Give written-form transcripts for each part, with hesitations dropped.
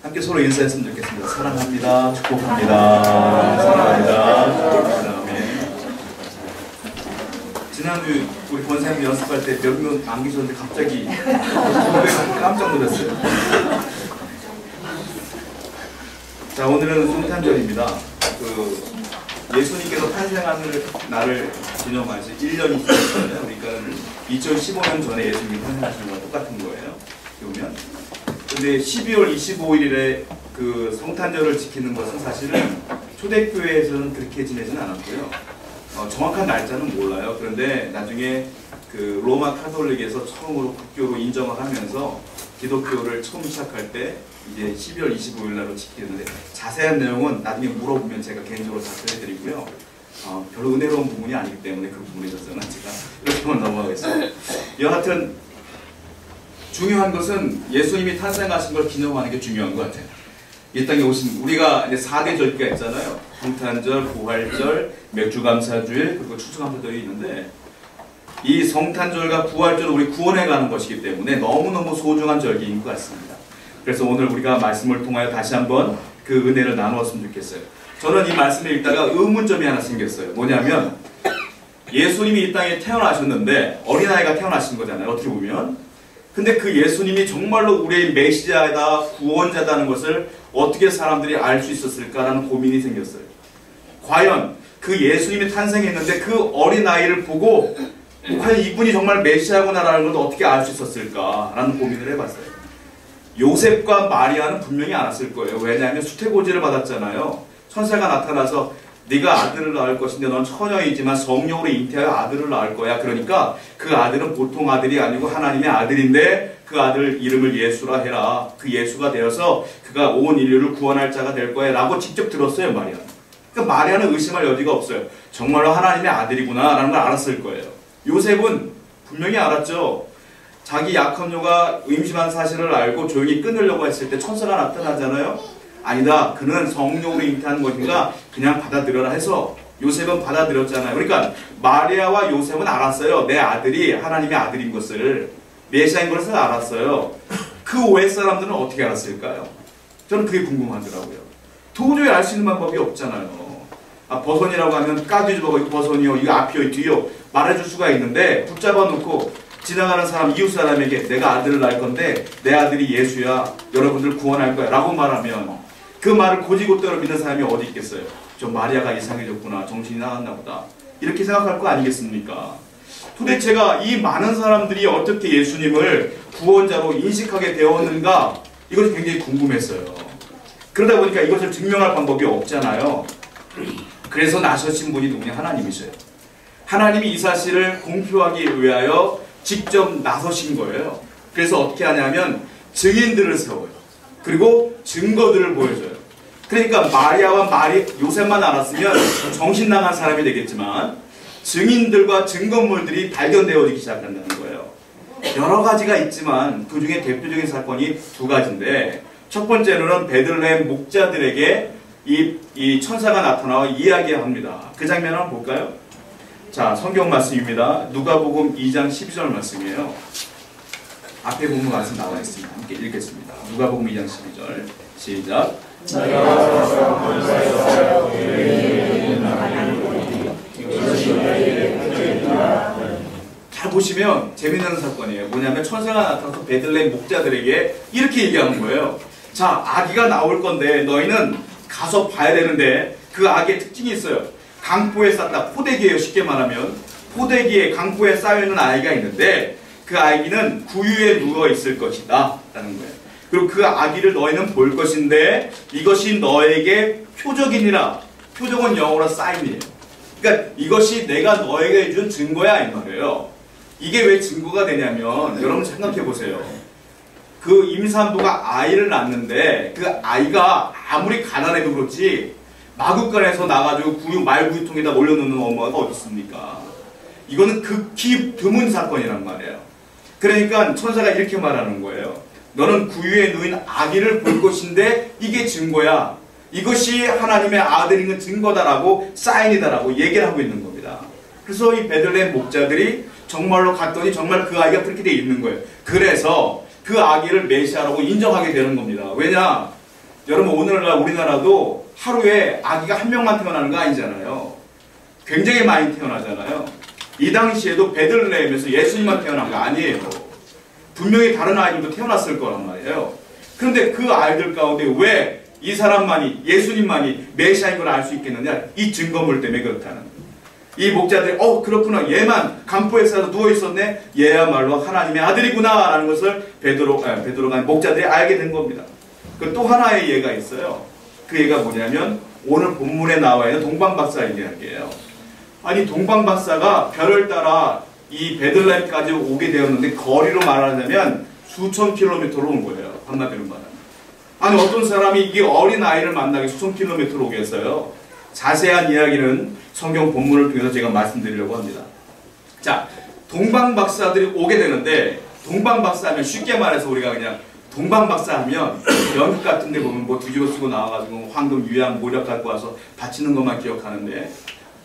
함께 서로 인사했으면 좋겠습니다. 사랑합니다. 축복합니다. 사랑합니다. 지난주 우리 권사님 연습할 때 몇 명 안 계셨는데 갑자기 깜짝 놀랐어요. 자, 오늘은 성탄절입니다. 예수님께서 탄생하는 날을 기념하시 1년이 있었잖아요. 그러니까 2015년 전에 예수님이 탄생하신 거랑 똑같은 거예요. 보면. 근데 12월 25일에 그 성탄절을 지키는 것은 사실은 초대교회에서는 그렇게 지내지는 않았고요. 정확한 날짜는 몰라요. 그런데 나중에 그 로마 카톨릭에서 처음으로 국교로 인정을 하면서 기독교를 처음 시작할 때 이제 12월 25일 날로 지키는데 자세한 내용은 나중에 물어보면 제가 개인적으로 답변해드리고요. 별로 은혜로운 부분이 아니기 때문에 그 부분에 있어서는 제가 이렇게만 넘어가겠습니다. 여하튼 중요한 것은 예수님이 탄생하신 걸 기념하는 게 중요한 것 같아요. 이 땅에 오신 우리가 이제 4대 절기가 있잖아요. 성탄절, 부활절, 맥주감사주일, 그리고 추수감사절이 있는데 이 성탄절과 부활절은 우리 구원해 가는 것이기 때문에 너무너무 소중한 절기인 것 같습니다. 그래서 오늘 우리가 말씀을 통하여 다시 한번 그 은혜를 나누었으면 좋겠어요. 저는 이 말씀을 읽다가 의문점이 하나 생겼어요. 뭐냐면 예수님이 이 땅에 태어나셨는데 어린아이가 태어나신 거잖아요. 어떻게 보면. 근데 그 예수님이 정말로 우리의 메시아다, 구원자다는 것을 어떻게 사람들이 알 수 있었을까라는 고민이 생겼어요. 과연 그 예수님이 탄생했는데 그 어린아이를 보고 과연 이분이 정말 메시아구나라는 걸 어떻게 알 수 있었을까라는 고민을 해봤어요. 요셉과 마리아는 분명히 알았을 거예요. 왜냐하면 수태고지를 받았잖아요. 천사가 나타나서 네가 아들을 낳을 것인데 넌 처녀이지만 성령으로 잉태하여 아들을 낳을 거야. 그러니까 그 아들은 보통 아들이 아니고 하나님의 아들인데 그 아들 이름을 예수라 해라. 그 예수가 되어서 그가 온 인류를 구원할 자가 될 거야 라고 직접 들었어요. 마리아는. 그러니까 마리아는 의심할 여지가 없어요. 정말로 하나님의 아들이구나 라는 걸 알았을 거예요. 요셉은 분명히 알았죠. 자기 약혼녀가 임신한 사실을 알고 조용히 끊으려고 했을 때 천사가 나타나잖아요. 아니다. 그는 성령으로 잉태한 것인가 그냥 받아들여라 해서 요셉은 받아들였잖아요. 그러니까 마리아와 요셉은 알았어요. 내 아들이 하나님의 아들인 것을, 메시아인 것을 알았어요. 그 외 사람들은 어떻게 알았을까요? 저는 그게 궁금하더라고요. 도저히 알 수 있는 방법이 없잖아요. 버선이라고 하면 까뒤집어가 이거 버선이요, 이거 앞이요, 뒤요 말해줄 수가 있는데 붙잡아 놓고 지나가는 사람, 이웃 사람에게 내가 아들을 낳을 건데 내 아들이 예수야, 여러분들 구원할 거야 라고 말하면 그 말을 곧이곧대로 믿는 사람이 어디 있겠어요? 저 마리아가 이상해졌구나, 정신이 나갔나 보다 이렇게 생각할 거 아니겠습니까? 도대체가 이 많은 사람들이 어떻게 예수님을 구원자로 인식하게 되었는가, 이것이 굉장히 궁금했어요. 그러다 보니까 이것을 증명할 방법이 없잖아요. 그래서 나서신 분이 누구냐? 하나님이세요. 하나님이 이 사실을 공표하기 위하여 직접 나서신 거예요. 그래서 어떻게 하냐면 증인들을 세워요. 그리고 증거들을 보여줘요. 그러니까 마리아와 요셉만 알았으면 정신 나간 사람이 되겠지만 증인들과 증거물들이 발견되어지기 시작한다는 거예요. 여러 가지가 있지만 그 중에 대표적인 사건이 두 가지인데, 첫 번째로는 베들레헴 목자들에게 이 천사가 나타나와 이야기합니다. 그 장면 한번 볼까요? 자, 성경 말씀입니다. 누가복음 2장 12절 말씀이에요. 앞에 보면 말씀 나와 있습니다. 함께 읽겠습니다. 누가복음 2장 12절 시작. 잘 보시면 재미있는 사건이에요. 뭐냐면 천사가 나타나서 베들레헴 목자들에게 이렇게 얘기하는 거예요. 자, 아기가 나올 건데 너희는 가서 봐야 되는데 그 아기의 특징이 있어요. 강보에 쌌다. 포대기예요. 쉽게 말하면 포대기에 강보에 쌓여있는 아이가 있는데 그 아기는 구유에 누워있을 것이다 라는 거예요. 그리고 그 아기를 너희는 볼 것인데 이것이 너에게 표적이니라. 표적은 영어로 사인이에요. 그러니까 이것이 내가 너에게 준 증거야 이 말이에요. 이게 왜 증거가 되냐면 여러분 생각해 보세요. 그 임산부가 아이를 낳는데 그 아이가 아무리 가난해도 그렇지 마구간에서 나가지고 말구유통에다 올려놓는 엄마가 어디 있습니까? 이거는 극히 드문 사건이란 말이에요. 그러니까 천사가 이렇게 말하는 거예요. 너는 구유에 누인 아기를 볼 것인데 이게 증거야. 이것이 하나님의 아들인 건 증거다라고 사인이다라고 얘기를 하고 있는 겁니다. 그래서 이 베들레헴 목자들이 정말로 갔더니 정말 그 아이가 그렇게 돼 있는 거예요. 그래서 그 아기를 메시아라고 인정하게 되는 겁니다. 왜냐? 여러분 오늘날 우리나라도 하루에 아기가 한 명만 태어나는 거 아니잖아요. 굉장히 많이 태어나잖아요. 이 당시에도 베들레헴에서 예수님만 태어난 거 아니에요. 분명히 다른 아이들도 태어났을 거란 말이에요. 그런데 그 아이들 가운데 왜 이 사람만이, 예수님만이 메시아인 걸 알 수 있겠느냐? 이 증거물 때문에 그렇다는. 이 목자들이 그렇구나, 얘만 강포에서 누워있었네, 얘야말로 하나님의 아들이구나 라는 것을 베드로가 목자들이 알게 된 겁니다. 그 또 하나의 예가 있어요. 그 예가 뭐냐면 오늘 본문에 나와 있는 동방박사 이야기예요. 아니 동방박사가 별을 따라 이 베들레헴까지 오게 되었는데 거리로 말하자면 수천 킬로미터로 온 거예요. 한마디로 말하면. 아니 어떤 사람이 이게 어린 아이를 만나기 수천 킬로미터로 오겠어요. 자세한 이야기는 성경 본문을 통해서 제가 말씀드리려고 합니다. 자, 동방박사들이 오게 되는데 동방박사 하면 쉽게 말해서 우리가 그냥 동방박사 하면 연극 같은 데 보면 뭐 뒤집어 쓰고 나와가지고 황금 유양 모략 갖고 와서 바치는 것만 기억하는데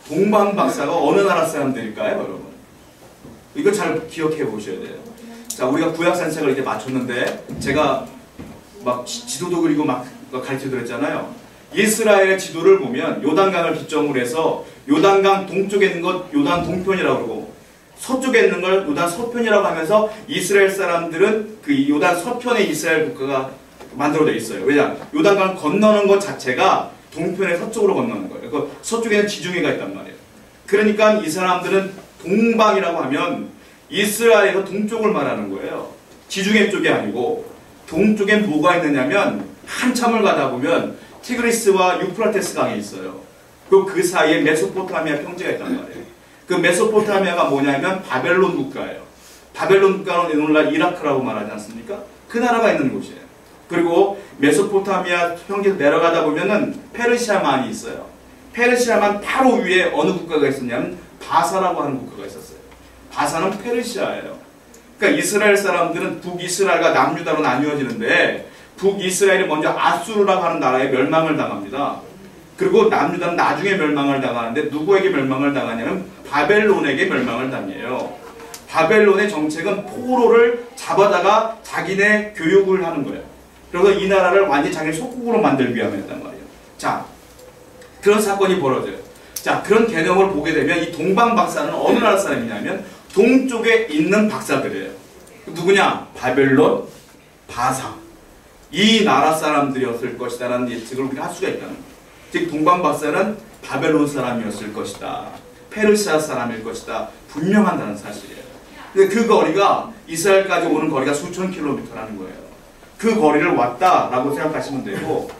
동방박사가 어느 나라 사람들일까요, 여러분? 이거 잘 기억해 보셔야 돼요. 자, 우리가 구약 산책을 이제 마쳤는데 제가 막 지도도 그리고 막 가르쳐 드렸잖아요. 이스라엘의 지도를 보면 요단강을 기점으로 해서 요단강 동쪽에 있는 것 요단 동편이라고 그러고 서쪽에 있는 걸 요단 서편이라고 하면서 이스라엘 사람들은 그 요단 서편에 이스라엘 국가가 만들어져 있어요. 왜냐? 요단강을 건너는 것 자체가 동편의 서쪽으로 건너는 거예요. 그 서쪽에는 지중해가 있단 말이에요. 그러니까 이 사람들은 동방이라고 하면 이스라엘에서 동쪽을 말하는 거예요. 지중해 쪽이 아니고. 동쪽엔 뭐가 있느냐면 한참을 가다 보면 티그리스와 유프라테스 강이 있어요. 그 사이에 메소포타미아 평지가 있단 말이에요. 그 메소포타미아가 뭐냐면 바벨론 국가예요. 바벨론 국가는 오늘날 이라크라고 말하지 않습니까? 그 나라가 있는 곳이에요. 그리고 메소포타미아 평지에서 내려가다 보면은 페르시아만이 있어요. 페르시아만 바로 위에 어느 국가가 있었냐면 바사라고 하는 국가가 있었어요. 바사는 페르시아예요. 그러니까 이스라엘 사람들은 북이스라엘과 남유다로 나뉘어지는데 북이스라엘이 먼저 아수르라고 하는 나라에 멸망을 당합니다. 그리고 남유다는 나중에 멸망을 당하는데 누구에게 멸망을 당하냐면 바벨론에게 멸망을 당해요. 바벨론의 정책은 포로를 잡아다가 자기네 교육을 하는 거예요. 그래서 이 나라를 완전히 자기 속국으로 만들기 위함이었단 말이에요. 자, 그런 사건이 벌어져요. 자, 그런 개념을 보게 되면 이 동방박사는 어느 나라 사람이냐면 동쪽에 있는 박사들이에요. 누구냐? 바벨론, 바사. 이 나라 사람들이었을 것이다라는 예측을 우리가 할 수가 있다는 거예요. 즉 동방박사는 바벨론 사람이었을 것이다. 페르시아 사람일 것이다. 분명한다는 사실이에요. 근데 그 거리가 이스라엘까지 오는 거리가 수천 킬로미터라는 거예요. 그 거리를 왔다라고 생각하시면 되고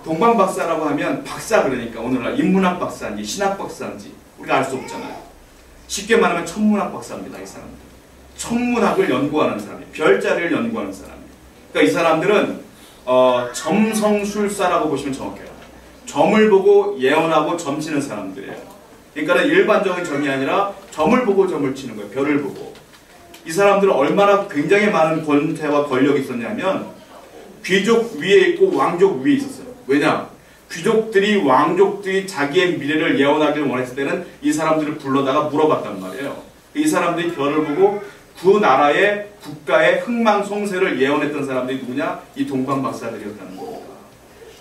동방박사라고 하면 박사 그러니까 오늘날 인문학 박사인지 신학 박사인지 우리가 알 수 없잖아요. 쉽게 말하면 천문학 박사입니다. 이 사람들. 천문학을 연구하는 사람이에요. 별자리를 연구하는 사람이에요. 그러니까 이 사람들은 점성술사라고 보시면 정확해요. 점을 보고 예언하고 점 치는 사람들이에요. 그러니까 일반적인 점이 아니라 점을 보고 점을 치는 거예요. 별을 보고. 이 사람들은 얼마나 굉장히 많은 권세와 권력이 있었냐면 귀족 위에 있고 왕족 위에 있었어요. 왜냐? 귀족들이 왕족들이 자기의 미래를 예언하기를 원했을 때는 이 사람들을 불러다가 물어봤단 말이에요. 이 사람들이 별을 보고 그 나라의 국가의 흥망성쇠를 예언했던 사람들이 누구냐? 이 동방박사들이었다는 겁니다.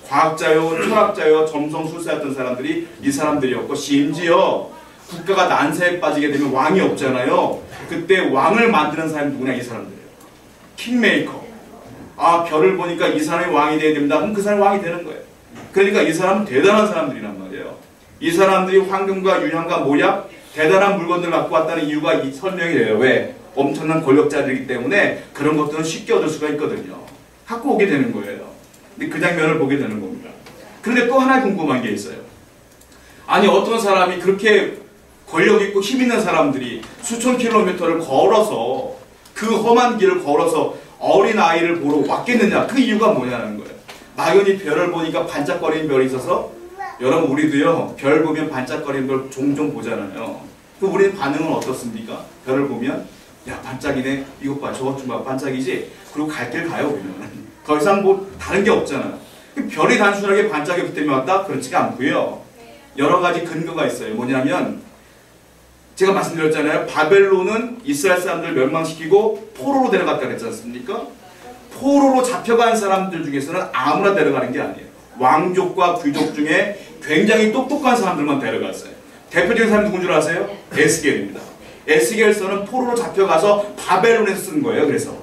과학자요, 철학자요, 점성술사였던 사람들이 이 사람들이었고 심지어 국가가 난세에 빠지게 되면 왕이 없잖아요. 그때 왕을 만드는 사람이 누구냐? 이 사람들이에요. 킹메이커. 아, 별을 보니까 이 사람이 왕이 돼야 됩니다. 그럼 그 사람이 왕이 되는 거예요. 그러니까 이 사람은 대단한 사람들이란 말이에요. 이 사람들이 황금과 유향과 모략, 대단한 물건들을 갖고 왔다는 이유가 이 설명이 돼요. 왜? 엄청난 권력자들이기 때문에 그런 것들은 쉽게 얻을 수가 있거든요. 갖고 오게 되는 거예요. 근데 그 장면을 보게 되는 겁니다. 그런데 또 하나 궁금한 게 있어요. 아니 어떤 사람이 그렇게 권력 있고 힘 있는 사람들이 수천 킬로미터를 걸어서 그 험한 길을 걸어서 어린 아이를 보러 왔겠느냐? 그 이유가 뭐냐는 거예요. 막연히 별을 보니까 반짝거리는 별이 있어서 여러분 우리도요 별 보면 반짝거리는 별 종종 보잖아요. 그럼 우리 반응은 어떻습니까? 별을 보면 야 반짝이네, 이것 봐 저것 좀 봐 반짝이지? 그리고 갈 길 가요 우리는. 더 이상 뭐 다른 게 없잖아요. 별이 단순하게 반짝이기 때문에 왔다? 그렇지가 않고요. 여러 가지 근거가 있어요. 뭐냐면 제가 말씀드렸잖아요. 바벨론은 이스라엘 사람들을 멸망시키고 포로로 데려갔다 그랬지 않습니까? 포로로 잡혀간 사람들 중에서는 아무나 데려가는 게 아니에요. 왕족과 귀족 중에 굉장히 똑똑한 사람들만 데려갔어요. 대표적인 사람이 누군 줄 아세요? 에스겔입니다. 에스겔서는 포로로 잡혀가서 바벨론에서 쓴 거예요. 그래서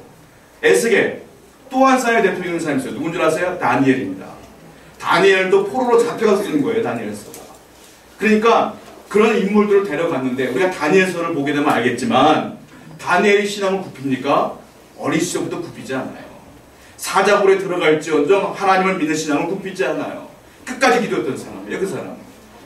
에스겔 또 한 사람의 대표적인 사람이 있어요. 누군 줄 아세요? 다니엘입니다. 다니엘도 포로로 잡혀가서 쓴 거예요. 다니엘서가. 그러니까 그런 인물들을 데려갔는데 우리가 다니엘서를 보게 되면 알겠지만 다니엘이 신앙을 굽힙니까? 어린 시절부터 굽히지 않아요. 사자굴에 들어갈지언정 하나님을 믿는 신앙을 굽히지 않아요. 끝까지 기도했던 사람이에요. 그 사람.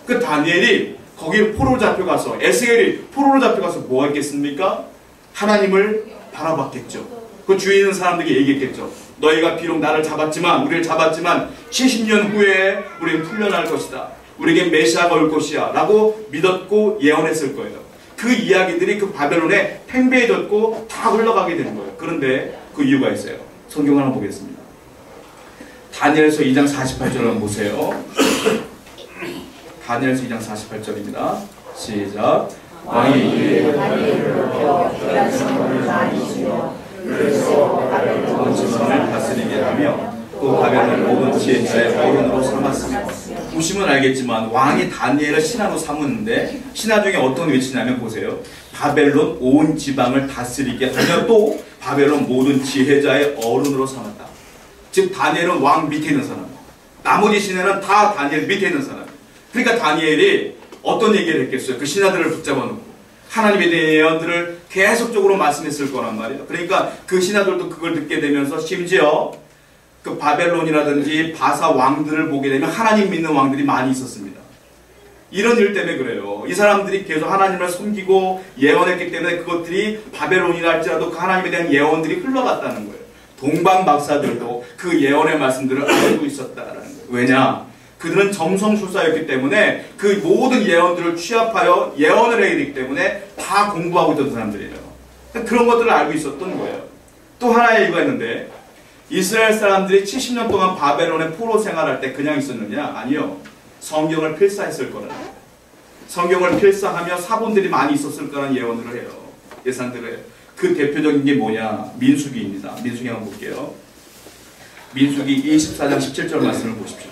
그 다니엘이 거기 포로로 잡혀가서 에스겔이 포로로 잡혀가서 뭐 했겠습니까? 하나님을 바라봤겠죠. 그 주위에 있는 사람들에게 얘기했겠죠. 너희가 비록 나를 잡았지만 우리를 잡았지만 70년 후에 우리는 풀려날 것이다. 우리에게 메시아가 올 것이야 라고 믿었고 예언했을 거예요. 그 이야기들이 그 바벨론에 팽배해졌고 다 흘러가게 되는 거예요. 그런데 그 이유가 있어요. 성경 하나 보겠습니다. 다니엘서 2장 48절 한번 보세요. 다니엘서 2장 48절입니다. 시작. 왕이 이에 온 지방을 다스리게 하며 또 바벨론을 모든 지혜자의 어른으로 삼았으며. 보시면 알겠지만 왕이 다니엘을 신하로 삼았는데 신하 중에 어떤 위치냐면 보세요. 바벨론 온 지방을 다스리게 하며 또 바벨론 모든 지혜자의 어른으로 삼았다. 즉 다니엘은 왕 밑에 있는 사람, 나머지 신하는 다 다니엘 밑에 있는 사람. 그러니까 다니엘이 어떤 얘기를 했겠어요? 그 신하들을 붙잡아 놓고 하나님에 대한 예언들을 계속적으로 말씀했을 거란 말이에요. 그러니까 그 신하들도 그걸 듣게 되면서 심지어 그 바벨론이라든지 바사 왕들을 보게 되면 하나님 믿는 왕들이 많이 있었습니다. 이런 일 때문에 그래요. 이 사람들이 계속 하나님을 섬기고 예언했기 때문에 그것들이 바벨론이라 할지라도 그 하나님에 대한 예언들이 흘러갔다는 거예요. 동방 박사들도 그 예언의 말씀들을 알고 있었다라는 거예요. 왜냐? 그들은 점성술사였기 때문에 그 모든 예언들을 취합하여 예언을 해야 되기 때문에 다 공부하고 있던 사람들이에요. 그런 것들을 알고 있었던 거예요. 또 하나의 이유가 있는데 이스라엘 사람들이 70년 동안 바벨론에 포로 생활할 때 그냥 있었느냐? 아니요. 성경을 필사했을 거라는 거예요. 성경을 필사하며 사본들이 많이 있었을 거라는 예언을 해요. 예상들을 해요. 그 대표적인 게 뭐냐? 민수기입니다. 민수기 한번 볼게요. 민수기 24장 17절 말씀을 보십시오.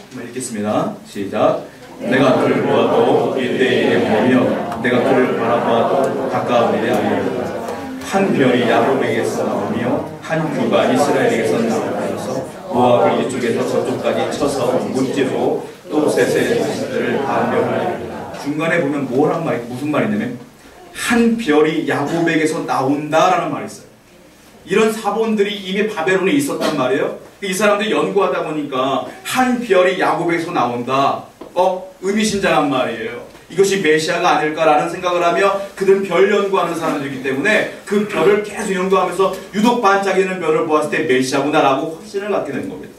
한번 읽겠습니다. 시작. 내가 그를 보아도 일대일에 보며 내가 그를 바라보아도 가까우리라 하리라. 한 별이 야곱에게서 나오며 한 규가 이스라엘에게서 나오면서 모압을 이쪽에서 저쪽까지 쳐서 무찌르고 또 셋의 자식들을 다 멸하리라. 중간에 보면 뭐란 말이 무슨 말이냐면 한 별이 야곱에게서 나온다라는 말이 있어요. 이런 사본들이 이미 바벨론에 있었단 말이에요. 이 사람들이 연구하다 보니까 한 별이 야곱에게서 나온다. 의미심장한 말이에요. 이것이 메시아가 아닐까라는 생각을 하며 그들은 별 연구하는 사람들이기 때문에 그 별을 계속 연구하면서 유독 반짝이는 별을 보았을 때 메시아구나라고 확신을 갖게 된 겁니다.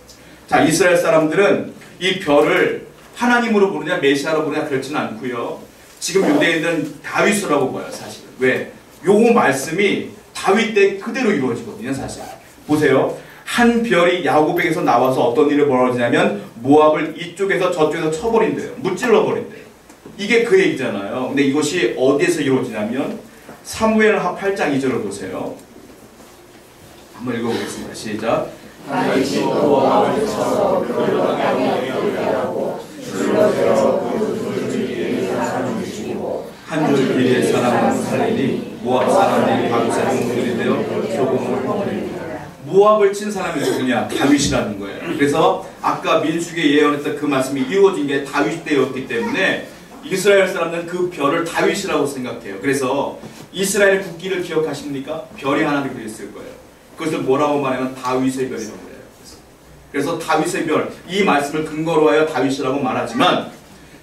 자, 이스라엘 사람들은 이 별을 하나님으로 부르냐 메시아로 부르냐 그렇지는 않고요. 지금 유대인들은 다윗이라고 봐요. 사실은. 왜? 요거 말씀이 다윗 때 그대로 이루어지거든요. 사실. 보세요. 한 별이 야곱에게서 나와서 어떤 일이 벌어지냐면 모압을 이쪽에서 저쪽에서 쳐버린대요. 무찔러버린대요. 이게 그 얘기잖아요. 근데 이것이 어디에서 이루어지냐면 사무엘하 8장 2절을 보세요. 한번 읽어보겠습니다. 시작. 다윗이 모압을 쳐서 그를 땅에 굴려하고 둘러대어 그 둘끼리 사람을 죽이고 한 줄기리의 사람은 살리니 모압 사람들이 밤새 동들이 되어 소금을 버리니. 모압을 친 사람이 누구냐? 다윗이라는 거예요. 그래서 아까 민수기에 예언했던 그 말씀이 이루어진 게 다윗 때였기 때문에 이스라엘 사람들은 그 별을 다윗이라고 생각해요. 그래서 이스라엘 국기를 기억하십니까? 별이 하나 되어 있을 거예요. 그것을 뭐라고 말하면 다윗의 별이라고 해요. 그래서 다윗의 별, 이 말씀을 근거로 하여 다윗이라고 말하지만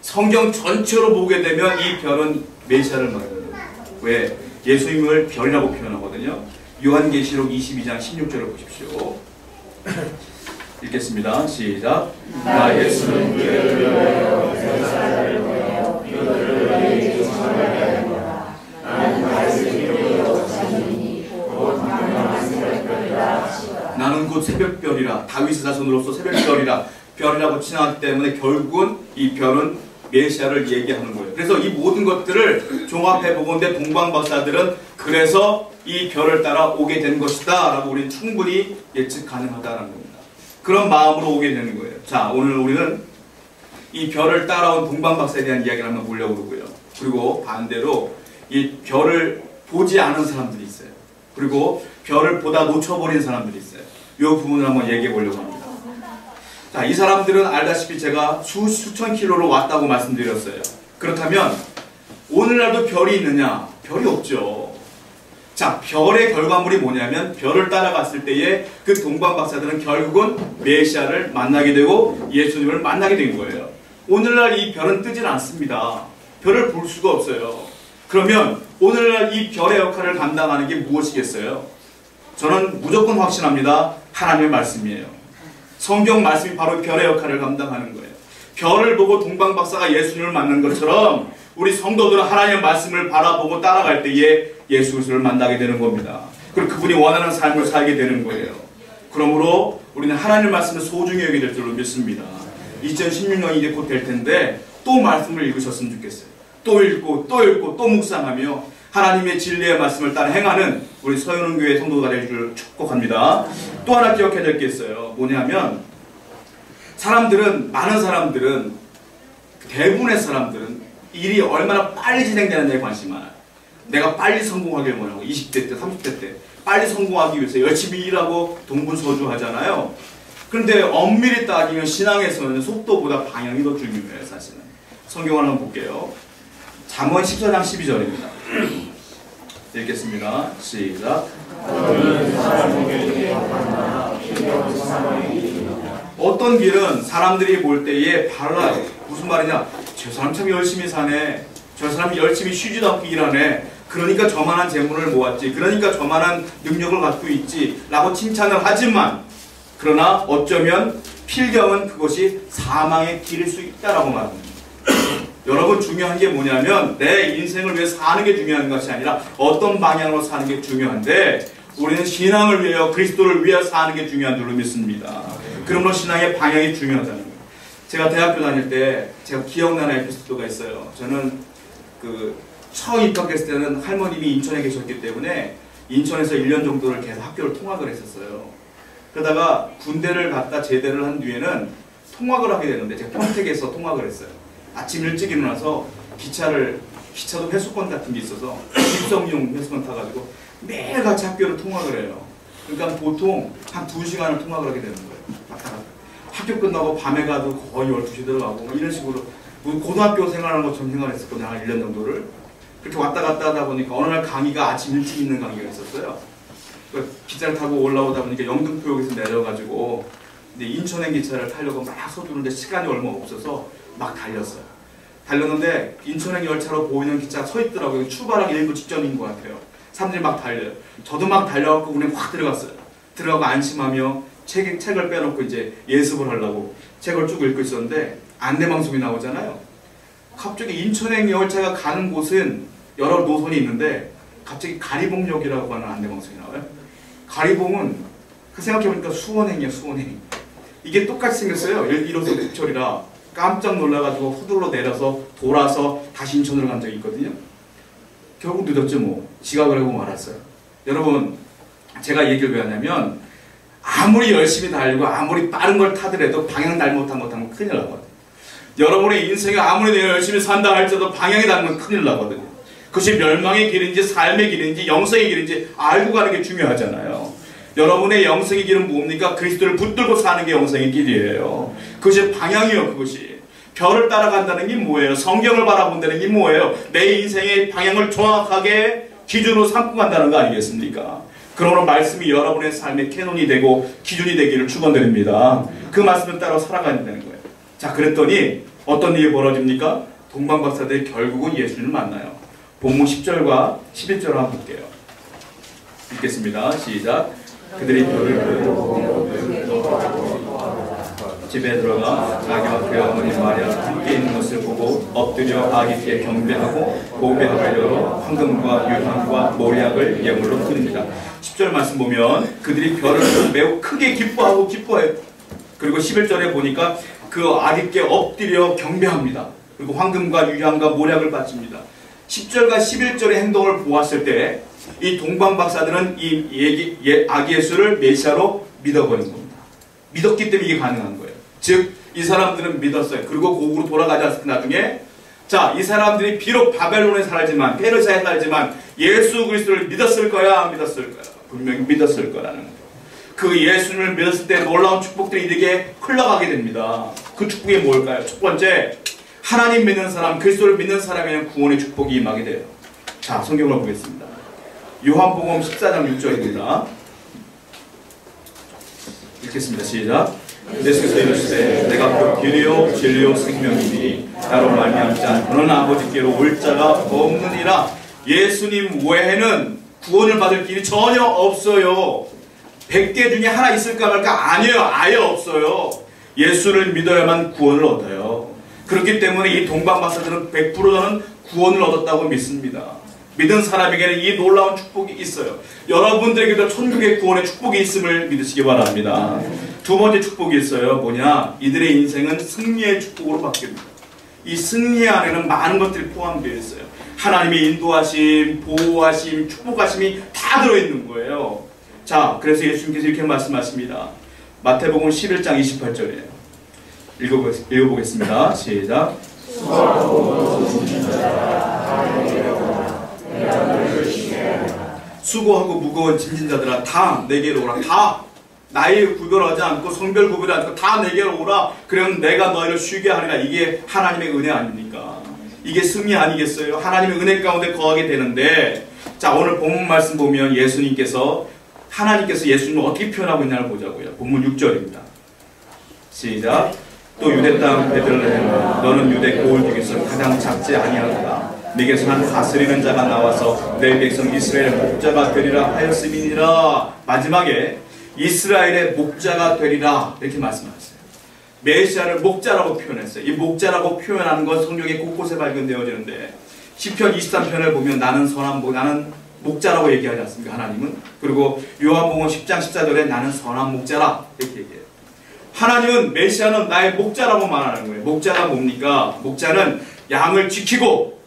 성경 전체로 보게 되면 이 별은 메시아를 말합니다. 왜? 예수님을 별이라고 표현하거든요. 요한계시록 22장 16절을 보십시오. 읽겠습니다. 시작. 나 예수는 그를 위하여 별사를 보내어 그들을 너희에게 전하게 하리라. 나는 말씀이요 자신이니 곧 강력한 새벽별이라. 나는 곧 새벽별이라. 다윗의 자손으로서 새벽별이라. 별이라고 칭하기 때문에 결국은 이 별은 메시아를 얘기하는 거예요. 그래서 이 모든 것들을 종합해 보건대 동방박사들은 그래서 이 별을 따라 오게 된 것이다 라고 우리는 충분히 예측 가능하다는 겁니다. 그런 마음으로 오게 되는 거예요. 자, 오늘 우리는 이 별을 따라온 동방박사에 대한 이야기를 한번 보려고 그러고요. 그리고 반대로 이 별을 보지 않은 사람들이 있어요. 그리고 별을 보다 놓쳐버린 사람들이 있어요. 이 부분을 한번 얘기해 보려고 합니다. 자, 이 사람들은 알다시피 제가 수천 킬로로 왔다고 말씀드렸어요. 그렇다면 오늘날도 별이 있느냐? 별이 없죠. 자, 별의 결과물이 뭐냐면 별을 따라갔을 때에 그 동방박사들은 결국은 메시아를 만나게 되고 예수님을 만나게 된 거예요. 오늘날 이 별은 뜨질 않습니다. 별을 볼 수가 없어요. 그러면 오늘날 이 별의 역할을 감당하는 게 무엇이겠어요? 저는 무조건 확신합니다. 하나님의 말씀이에요. 성경 말씀이 바로 별의 역할을 감당하는 거예요. 별을 보고 동방박사가 예수님을 만난 것처럼 우리 성도들은 하나님의 말씀을 바라보고 따라갈 때에 예수 그리스도를 만나게 되는 겁니다. 그리고 그분이 원하는 삶을 살게 되는 거예요. 그러므로 우리는 하나님의 말씀을 소중히 여기게 될 줄로 믿습니다. 2016년이 이제 곧 될 텐데 또 말씀을 읽으셨으면 좋겠어요. 또 읽고 또 읽고 또 묵상하며 하나님의 진리의 말씀을 따라 행하는 우리 서현흥교회 성도가 될 줄 축복합니다. 또 하나 기억해야 될 게 있어요. 뭐냐면 많은 사람들은 대부분의 사람들은 일이 얼마나 빨리 진행되느냐에 관심이 많아요. 내가 빨리 성공하길 원하고 20대 때 30대 때 빨리 성공하기 위해서 열심히 일하고 동분서주하잖아요. 그런데 엄밀히 따지면 신앙에서는 속도보다 방향이 더 중요해요. 사실은. 성경을 한번 볼게요. 잠언 14장 12절입니다. 읽겠습니다. 시작. 어떤 길은 사람들이 볼 때에 발라요. 무슨 말이냐? 저 사람 참 열심히 사네. 저 사람이 열심히 쉬지도 않고 일하네. 그러니까 저만한 재물을 모았지. 그러니까 저만한 능력을 갖고 있지. 라고 칭찬을 하지만 그러나 어쩌면 필경은 그것이 사망의 길일 수 있다라고 말합니다. 여러분 중요한 게 뭐냐면 내 인생을 위해 사는 게 중요한 것이 아니라 어떤 방향으로 사는 게 중요한데 우리는 신앙을 위하여 그리스도를 위하여 사는 게 중요한 줄로 믿습니다. 그러므로 신앙의 방향이 중요하다는 거예요. 제가 대학교 다닐 때 제가 기억나는 에피소드가 있어요. 저는 처음 입학했을 때는 할머님이 인천에 계셨기 때문에 인천에서 1년 정도를 계속 학교를 통학을 했었어요. 그러다가 군대를 갔다 제대를 한 뒤에는 통학을 하게 되는데 제가 평택에서 통학을 했어요. 아침 일찍 일어나서 기차도 회수권 같은 게 있어서 입성용 회수권 타가지고 매일 같이 학교를 통학을 해요. 그러니까 보통 한 2시간을 통학을 하게 되는 거예요. 왔다 갔다. 학교 끝나고 밤에 가도 거의 12시 들어가고 이런 식으로 고등학교 생활하는 것처럼 생활했었거든요. 한 1년 정도를. 그렇게 왔다 갔다 하다 보니까 어느 날 강의가 아침 일찍 있는 강의가 있었어요. 기차를 타고 올라오다 보니까 영등포역에서 내려가지고 근데 인천행 기차를 타려고 막 서두르는데 시간이 얼마 없어서 막 달렸어요. 달렸는데 인천행 열차로 보이는 기차가 서 있더라고요. 출발하기 일부 직전인 것 같아요. 사람들이 막 달려요. 저도 막 달려갖고 그냥 확 들어갔어요. 들어가고 안심하며 책을 빼놓고 이제 예습을 하려고 책을 쭉 읽고 있었는데 안내방송이 나오잖아요. 갑자기 인천행 열차가 가는 곳은 여러 노선이 있는데 갑자기 가리봉역이라고 하는 안내방송이 나와요. 가리봉은 생각해보니까 수원행이야. 수원행. 이게 똑같이 생겼어요. 1호선 6철이라 깜짝 놀라가지고 후들로 내려서 돌아서 다시 인천으로 간 적이 있거든요. 결국 늦었죠 뭐. 지각을 하고 말았어요. 여러분 제가 얘기를 왜 하냐면 아무리 열심히 달리고 아무리 빠른 걸 타더라도 방향 잘못한 것 하면 큰일 나거든요. 여러분의 인생에 아무리 내가 열심히 산다 할지라도 방향이 다르면 큰일 나거든요. 그것이 멸망의 길인지 삶의 길인지 영생의 길인지 알고 가는 게 중요하잖아요. 여러분의 영생의 길은 뭡니까? 그리스도를 붙들고 사는 게 영생의 길이에요. 그것이 방향이요. 그것이 별을 따라간다는 게 뭐예요? 성경을 바라본다는 게 뭐예요? 내 인생의 방향을 정확하게 기준으로 삼고 간다는 거 아니겠습니까? 그러므로 말씀이 여러분의 삶의 캐논이 되고 기준이 되기를 축원드립니다. 그 말씀을 따라 살아가야 되는 거예요. 자, 그랬더니 어떤 일이 벌어집니까? 동방박사들이 결국은 예수님을 만나요. 본문 10절과 11절을 한번 볼게요. 읽겠습니다. 시작. 그들이 별을 보고 집에 들어가 자기와 그의 어머니 마리아 함께 있는 것을 보고 엎드려 아기께 경배하고 보배하려 황금과 유향과 모략을 예물로 드립니다. 10절 말씀 보면 그들이 별을 보고 매우 크게 기뻐해요. 그리고 11절에 보니까 그 아기께 엎드려 경배합니다. 그리고 황금과 유향과 모략을 바칩니다. 10절과 11절의 행동을 보았을 때 이 동방박사들은 이 아기 예수를 메시아로 믿어버린 겁니다. 믿었기 때문에 이게 가능한 거예요. 즉 이 사람들은 믿었어요. 그리고 고국으로 돌아가지 않았을 때 나중에 자, 이 사람들이 비록 바벨론에 살지만 페르시아에 살지만 예수 그리스도를 믿었을 거야, 안 믿었을 거야? 분명히 믿었을 거라는 거예요. 그 예수를 믿었을 때 놀라운 축복들이 이렇게 흘러가게 됩니다. 그 축복이 뭘까요? 첫 번째, 하나님 믿는 사람, 그리스도를 믿는 사람에는 구원의 축복이 임하게 돼요. 자, 성경을 보겠습니다. 요한복음 14장 6절입니다. 읽겠습니다. 시작. 예수께서 이르시되 내가 곧 길이요 진리요 생명이니 나로 말미암지 않고는 아버지께로 올 자가 없느니라. 예수님 외에는 구원을 받을 길이 전혀 없어요. 100개 중에 하나 있을까 말까? 아니에요. 아예 없어요. 예수를 믿어야만 구원을 얻어요. 그렇기 때문에 이 동방박사들은 100% 저는 구원을 얻었다고 믿습니다. 믿은 사람에게는 이 놀라운 축복이 있어요. 여러분들에게도 천국의 구원의 축복이 있음을 믿으시기 바랍니다. 두 번째 축복이 있어요. 뭐냐? 이들의 인생은 승리의 축복으로 바뀝니다. 이 승리 안에는 많은 것들이 포함되어 있어요. 하나님의 인도하심, 보호하심, 축복하심이 다 들어있는 거예요. 자, 그래서 예수님께서 이렇게 말씀하십니다. 마태복음 11장 28절이에요. 읽어보겠습니다. 시작. 수고하고 무거운 짐진 자들아 다 내게로 오라. 다 나이 구별하지 않고 성별 구별하지 않고 다 내게로 오라. 그러면 내가 너희를 쉬게 하리라. 이게 하나님의 은혜 아닙니까? 이게 승리 아니겠어요? 하나님의 은혜 가운데 거하게 되는데, 자, 오늘 본문 말씀 보면 하나님께서 예수님을 어떻게 표현하고 있냐를 보자고요. 본문 6절입니다. 시작. 또 유대 땅 베들레헴 너는 유대 고을 중에서 가장 작지 아니하도다. 내게서 한 다스리는 자가 나와서 내 백성 이스라엘의 목자가 되리라 하였음이니라. 마지막에 이스라엘의 목자가 되리라 이렇게 말씀하셨어요. 메시아를 목자라고 표현했어요. 이 목자라고 표현하는 건 성경에 곳곳에 발견되어지는데 시편 23편을 보면 나는 목자라고 얘기하지 않습니까? 하나님은. 그리고 요한복음 10장 14절에 나는 선한 목자라 이렇게 얘기해요. 하나님은 메시아는 나의 목자라고 말하는 거예요. 목자가 뭡니까? 목자는 양을 지키고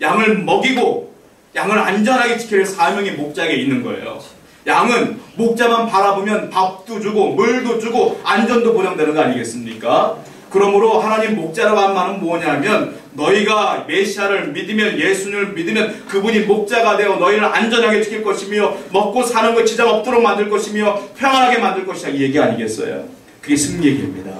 양을 먹이고 양을 안전하게 지키는 사명이 목자에게 있는 거예요. 양은 목자만 바라보면 밥도 주고 물도 주고 안전도 보장되는 거 아니겠습니까? 그러므로 하나님 목자라고 한 말은 뭐냐면 너희가 메시아를 믿으면 예수님을 믿으면 그분이 목자가 되어 너희를 안전하게 지킬 것이며 먹고 사는 것 지장 없도록 만들 것이며 평안하게 만들 것이다 이 얘기 아니겠어요? 그게 승리 얘기입니다.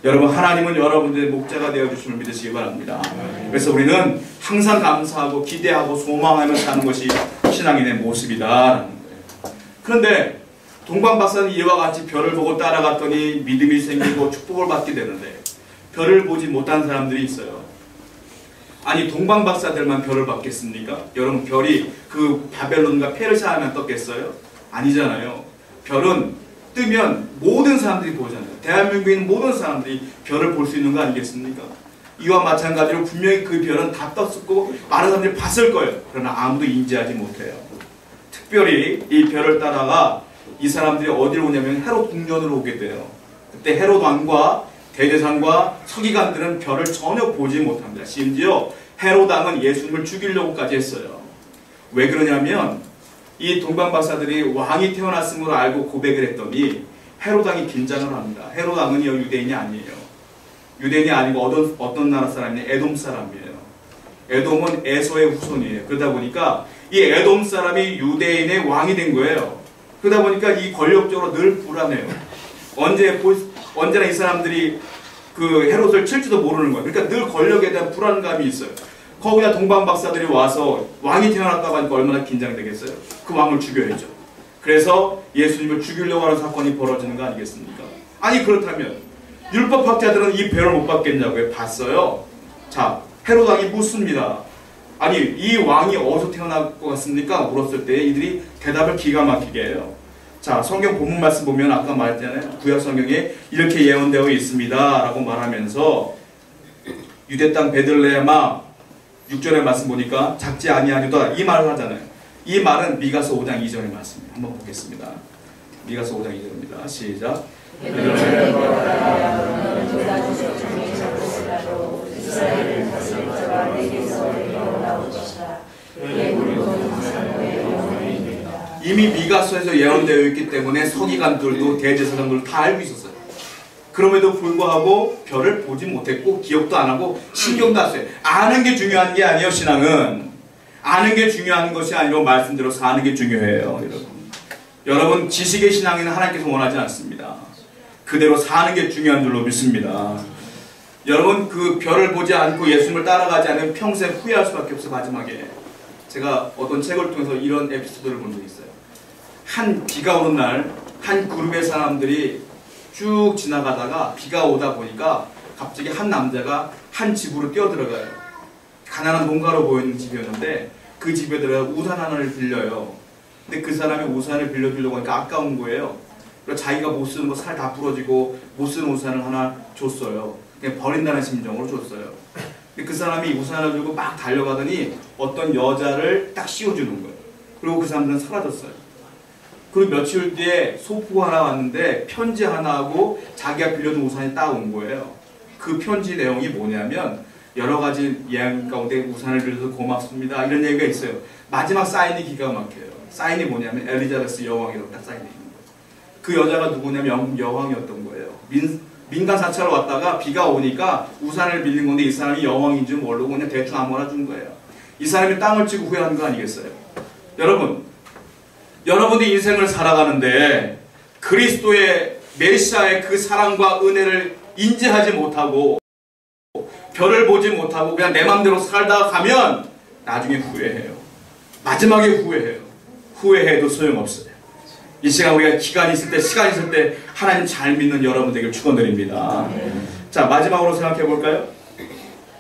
여러분 하나님은 여러분들의 목자가 되어주심을 믿으시기 바랍니다. 그래서 우리는 항상 감사하고 기대하고 소망하며 사는 것이 신앙인의 모습이다라는 거예요. 그런데 동방박사는 이와 같이 별을 보고 따라갔더니 믿음이 생기고 축복을 받게 되는데 별을 보지 못한 사람들이 있어요. 아니 동방박사들만 별을 받겠습니까? 여러분 별이 그 바벨론과 페르시아 하면 떴겠어요? 아니잖아요. 별은 뜨면 모든 사람들이 보잖아요. 대한민국에 있는 모든 사람들이 별을 볼 수 있는 거 아니겠습니까? 이와 마찬가지로 분명히 그 별은 다 떴었고 많은 사람들이 봤을 거예요. 그러나 아무도 인지하지 못해요. 특별히 이 별을 따라가 이 사람들이 어디로 오냐면 헤롯 궁전으로 오게 돼요. 그때 헤롯 왕과 대제사장과 서기관들은 별을 전혀 보지 못합니다. 심지어 헤롯 왕은 예수님을 죽이려고까지 했어요. 왜 그러냐면 이 동방박사들이 왕이 태어났음을 알고 고백을 했더니 헤롯 왕이 긴장을 합니다. 헤롯 왕은 유대인이 아니에요. 유대인이 아니고 어떤 나라 사람이냐? 에돔 사람이에요. 에돔은 에서의 후손이에요. 그러다 보니까 이 에돔 사람이 유대인의 왕이 된 거예요. 그러다 보니까 이 권력적으로 늘 불안해요. 언제나 이 사람들이 그 헤롯을 칠지도 모르는 거예요. 그러니까 늘 권력에 대한 불안감이 있어요. 거기다 동방박사들이 와서 왕이 태어났다고 하니까 얼마나 긴장되겠어요? 그 왕을 죽여야죠. 그래서 예수님을 죽이려고 하는 사건이 벌어지는 거 아니겠습니까? 아니 그렇다면 율법학자들은 이 별을 못 받겠냐고요? 봤어요. 자, 헤롯 왕이 묻습니다. 아니 이 왕이 어디서 태어날 것 같습니까? 물었을 때 이들이 대답을 기가 막히게 해요. 자, 성경 본문 말씀 보면 아까 말했잖아요. 구약 성경에 이렇게 예언되어 있습니다 라고 말하면서 유대 땅 베들레헴아 6절의 말씀 보니까 작지 아니하리다 이 말을 하잖아요. 이 말은 미가서 5장 2절의 말씀입니다. 한번 보겠습니다. 미가서 5장 2절입니다. 시작. 이사야서에서 예언되어 있기 때문에 서기관들도 대제사장들도 다 알고 있었어요. 그럼에도 불구하고 별을 보지 못했고 기억도 안 하고 신경도 안 써요. 아는 게 중요한 게 아니에요. 신앙은 아는 게 중요한 것이 아니고 말씀대로 사는 게 중요해요. 여러분 지식의 신앙에는 하나님께서 원하지 않습니다. 그대로 사는 게 중요한 줄로 믿습니다. 여러분 그 별을 보지 않고 예수님을 따라가지 않으면 평생 후회할 수밖에 없어요. 마지막에 제가 어떤 책을 통해서 이런 에피소드를 본 적이 있어요. 한 비가 오는 날 한 그룹의 사람들이 쭉 지나가다가 비가 오다 보니까 갑자기 한 남자가 한 집으로 뛰어들어가요. 가난한 농가로 보이는 집이었는데 그 집에 들어가 우산 하나를 빌려요. 근데 그 사람이 우산을 빌려주려고 하니까 아까운 거예요. 그래서 자기가 못 쓰는 거 살 다 부러지고 못 쓰는 우산을 하나 줬어요. 그냥 버린다는 심정으로 줬어요. 근데 그 사람이 우산을 들고 막 달려가더니 어떤 여자를 딱 씌워주는 거예요. 그리고 그 사람들은 사라졌어요. 그리고 며칠 뒤에 소포가 하나 왔는데 편지 하나하고 자기가 빌려준 우산이 딱 온 거예요. 그 편지 내용이 뭐냐면 여러 가지 이야기 가운데 우산을 빌려서 고맙습니다 이런 얘기가 있어요. 마지막 사인이 기가 막혀요. 사인이 뭐냐면 엘리자베스 여왕이라고 딱 사인이 있는 거예요. 그 여자가 누구냐면 영국 여왕이었던 거예요. 민간 사찰로 왔다가 비가 오니까 우산을 빌린 건데 이 사람이 여왕인 줄 모르고 그냥 대충 아무나 준 거예요. 이 사람이 땅을 치고 후회한 거 아니겠어요? 여러분들이 인생을 살아가는데 그리스도의 메시아의 그 사랑과 은혜를 인지하지 못하고 별을 보지 못하고 그냥 내 맘대로 살다가 가면 나중에 후회해요. 마지막에 후회해요. 후회해도 소용없어요. 이 시간 우리가 기간이 있을 때 시간이 있을 때 하나님 잘 믿는 여러분 되길 축원드립니다. 자 마지막으로 생각해 볼까요?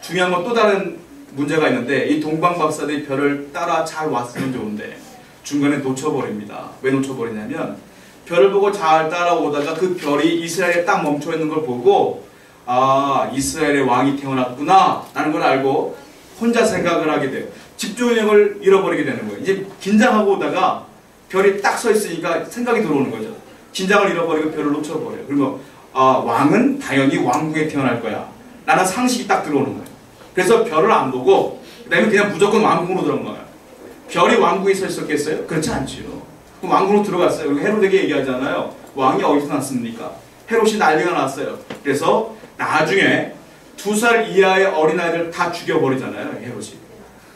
중요한 건 또 다른 문제가 있는데 이 동방 박사들이 별을 따라 잘 왔으면 좋은데 중간에 놓쳐버립니다. 왜 놓쳐버리냐면 별을 보고 잘 따라오다가 그 별이 이스라엘에 딱 멈춰있는 걸 보고 아 이스라엘의 왕이 태어났구나 라는 걸 알고 혼자 생각을 하게 돼요. 집중력을 잃어버리게 되는 거예요. 이제 긴장하고 오다가 별이 딱 서 있으니까 생각이 들어오는 거죠. 긴장을 잃어버리고 별을 놓쳐버려요. 그리고 왕은 당연히 왕궁에 태어날 거야 라는 상식이 딱 들어오는 거예요. 그래서 별을 안 보고 그 다음에 그냥 무조건 왕궁으로 들어간 거예요. 별이 왕궁에 서 있었겠어요? 그렇지 않지요. 그럼 왕궁으로 들어갔어요. 그리고 헤롯에게 얘기하잖아요. 왕이 어디서 났습니까? 헤롯이 난리가 났어요. 그래서 나중에 2살 이하의 어린아이들 다 죽여버리잖아요. 헤롯이.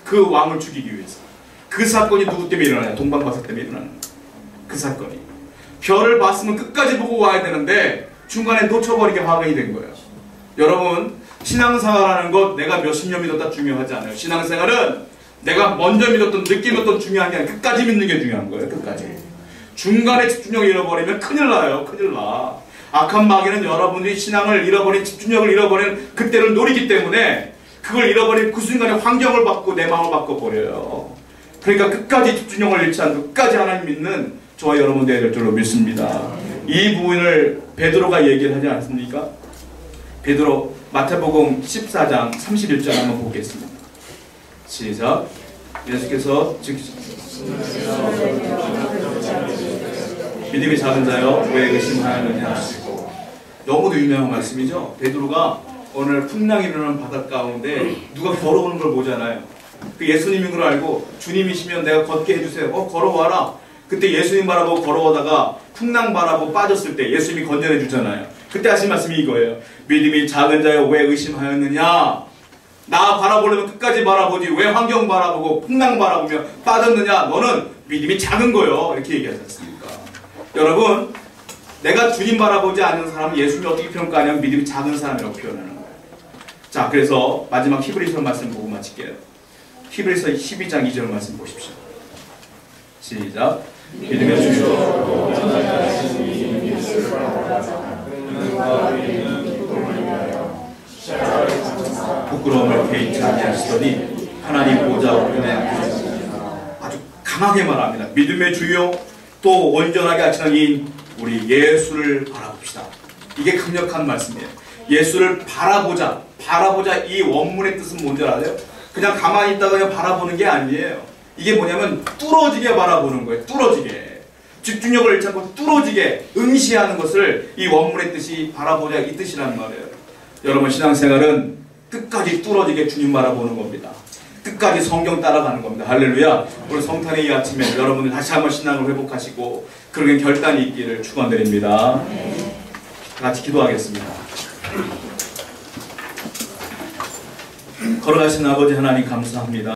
그 왕을 죽이기 위해서. 그 사건이 누구 때문에 일어나요? 동방박사 때문에 일어나는 거예요. 그 사건이. 별을 봤으면 끝까지 보고 와야 되는데 중간에 놓쳐버리게 화근이 된 거예요. 여러분 신앙생활하는 것 내가 몇십 년 믿었다 중요하지 않아요. 신앙생활은 내가 먼저 믿었던 늦게 믿었던 중요한 게 아니라 끝까지 믿는 게 중요한 거예요. 끝까지. 중간에 집중력을 잃어버리면 큰일 나요. 큰일 나. 악한 마귀는 여러분들이 신앙을 잃어버린 집중력을 잃어버린 그때를 노리기 때문에 그걸 잃어버린 그 순간에 환경을 바꾸고 내 마음을 바꿔버려요. 그러니까 끝까지 집중력을 잃지 않고 끝까지 하나님 믿는 저와 여러분 되어야 될 줄로 믿습니다. 이 부분을 베드로가 얘기를 하지 않습니까? 베드로 마태복음 14장 31절 한번 보겠습니다. 시작. 예수께서 믿음이 작은 자여 왜 의심하느냐 하시고 너무도 유명한 말씀이죠. 베드로가 오늘 풍랑이 일어나는 바닷 가운데 누가 걸어오는 걸 보잖아요. 그 예수님인 걸 알고 주님이시면 내가 걷게 해주세요. 걸어와라. 그때 예수님 바라보고 걸어오다가 풍랑 바라보고 빠졌을 때 예수님이 건져내 주잖아요. 그때 하신 말씀이 이거예요. 믿음이 작은 자여 왜 의심하였느냐. 나 바라보려면 끝까지 바라보지 왜 환경 바라보고 풍랑 바라보며 빠졌느냐. 너는 믿음이 작은 거요. 이렇게 얘기하지 않습니까? 여러분 내가 주님 바라보지 않는 사람은 예수님이 어떻게 평가하냐면 믿음이 작은 사람이라고 표현하는 거예요. 자 그래서 마지막 히브리서 말씀 보고 마칠게요. 히브리서 12장 2절 말씀 보십시오. 시작. 믿음의 주요 부끄러움을 개의치 아니하시더니 하나님 보좌 우편에 아주 강하게 말합니다. 믿음의 주요 또 온전하게 하시는 이 우리 예수를 바라봅시다. 이게 강력한 말씀이에요. 예수를 바라보자. 바라보자 이 원문의 뜻은 뭔지 알아요? 그냥 가만히 있다가 그냥 바라보는 게 아니에요. 이게 뭐냐면 뚫어지게 바라보는 거예요. 뚫어지게. 집중력을 잃지 않고 뚫어지게 응시하는 것을 이 원문의 뜻이 바라보자 이 뜻이라는 말이에요. 여러분 신앙생활은 끝까지 뚫어지게 주님 바라보는 겁니다. 끝까지 성경 따라가는 겁니다. 할렐루야. 오늘 성탄의 이 아침에 여러분들 다시 한번 신앙을 회복하시고 그러게 결단이 있기를 축원드립니다. 같이 기도하겠습니다. 걸어가신 아버지 하나님 감사합니다.